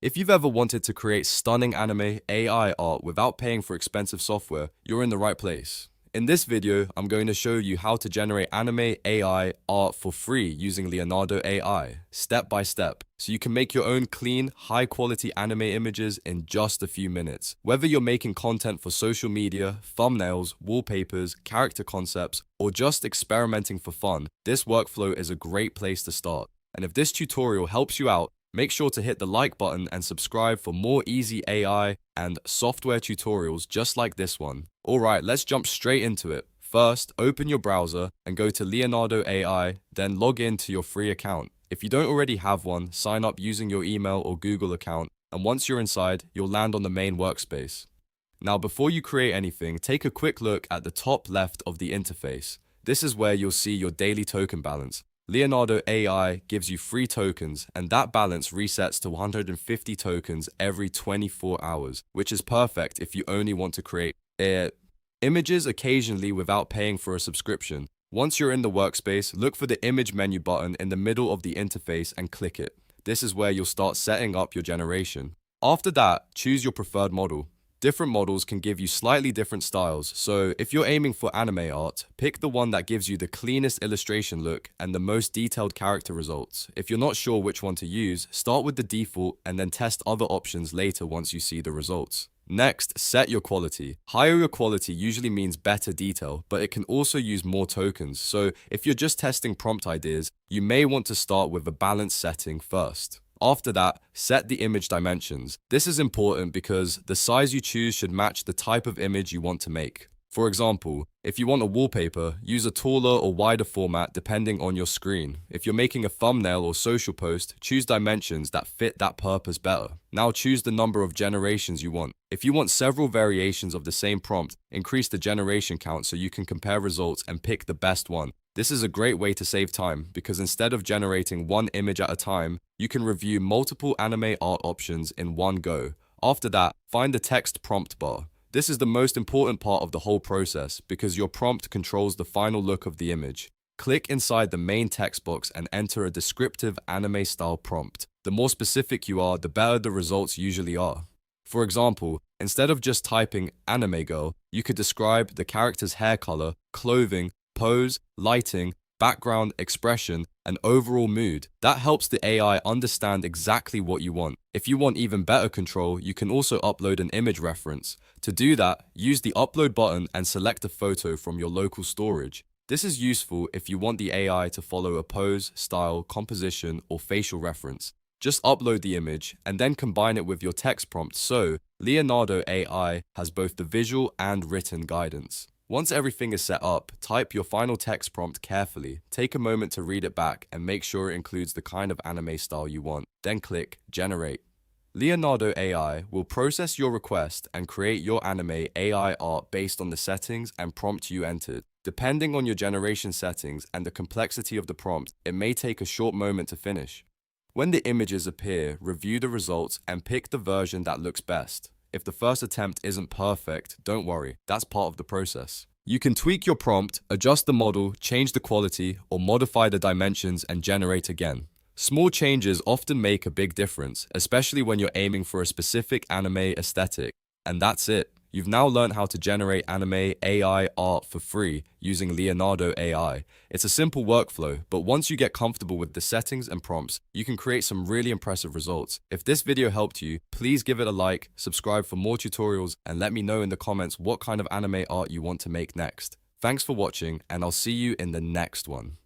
If you've ever wanted to create stunning anime AI art without paying for expensive software, you're in the right place. In this video, I'm going to show you how to generate anime AI art for free using Leonardo AI, step by step, so you can make your own clean, high-quality anime images in just a few minutes. Whether you're making content for social media, thumbnails, wallpapers, character concepts, or just experimenting for fun, this workflow is a great place to start. And if this tutorial helps you out, make sure to hit the like button and subscribe for more easy AI and software tutorials just like this one. Alright, let's jump straight into it. First, open your browser and go to Leonardo AI, then log in to your free account. If you don't already have one, sign up using your email or Google account, and once you're inside, you'll land on the main workspace. Now, before you create anything, take a quick look at the top left of the interface. This is where you'll see your daily token balance. Leonardo AI gives you free tokens, and that balance resets to 150 tokens every 24 hours, which is perfect if you only want to create images occasionally without paying for a subscription. Once you're in the workspace, look for the image menu button in the middle of the interface and click it. This is where you'll start setting up your generation. After that, choose your preferred model. Different models can give you slightly different styles, so if you're aiming for anime art, pick the one that gives you the cleanest illustration look and the most detailed character results. If you're not sure which one to use, start with the default and then test other options later once you see the results. Next, set your quality. Higher your quality usually means better detail, but it can also use more tokens, so if you're just testing prompt ideas, you may want to start with a balance setting first. After that, set the image dimensions. This is important because the size you choose should match the type of image you want to make. For example, if you want a wallpaper, use a taller or wider format depending on your screen. If you're making a thumbnail or social post, choose dimensions that fit that purpose better. Now choose the number of generations you want. If you want several variations of the same prompt, increase the generation count so you can compare results and pick the best one. This is a great way to save time because instead of generating one image at a time, you can review multiple anime art options in one go. After that, find the text prompt bar. This is the most important part of the whole process because your prompt controls the final look of the image. Click inside the main text box and enter a descriptive anime style prompt. The more specific you are, the better the results usually are. For example, instead of just typing anime girl, you could describe the character's hair color, clothing, pose, lighting, background, expression, and overall mood. That helps the AI understand exactly what you want. If you want even better control, you can also upload an image reference. To do that, use the upload button and select a photo from your local storage. This is useful if you want the AI to follow a pose, style, composition, or facial reference. Just upload the image and then combine it with your text prompt so Leonardo AI has both the visual and written guidance. Once everything is set up, type your final text prompt carefully, take a moment to read it back and make sure it includes the kind of anime style you want, then click Generate. Leonardo AI will process your request and create your anime AI art based on the settings and prompt you entered. Depending on your generation settings and the complexity of the prompt, it may take a short moment to finish. When the images appear, review the results and pick the version that looks best. If the first attempt isn't perfect, don't worry, that's part of the process. You can tweak your prompt, adjust the model, change the quality, or modify the dimensions and generate again. Small changes often make a big difference, especially when you're aiming for a specific anime aesthetic. And that's it. You've now learned how to generate anime AI art for free using Leonardo AI. It's a simple workflow, but once you get comfortable with the settings and prompts, you can create some really impressive results. If this video helped you, please give it a like, subscribe for more tutorials, and let me know in the comments what kind of anime art you want to make next. Thanks for watching, and I'll see you in the next one.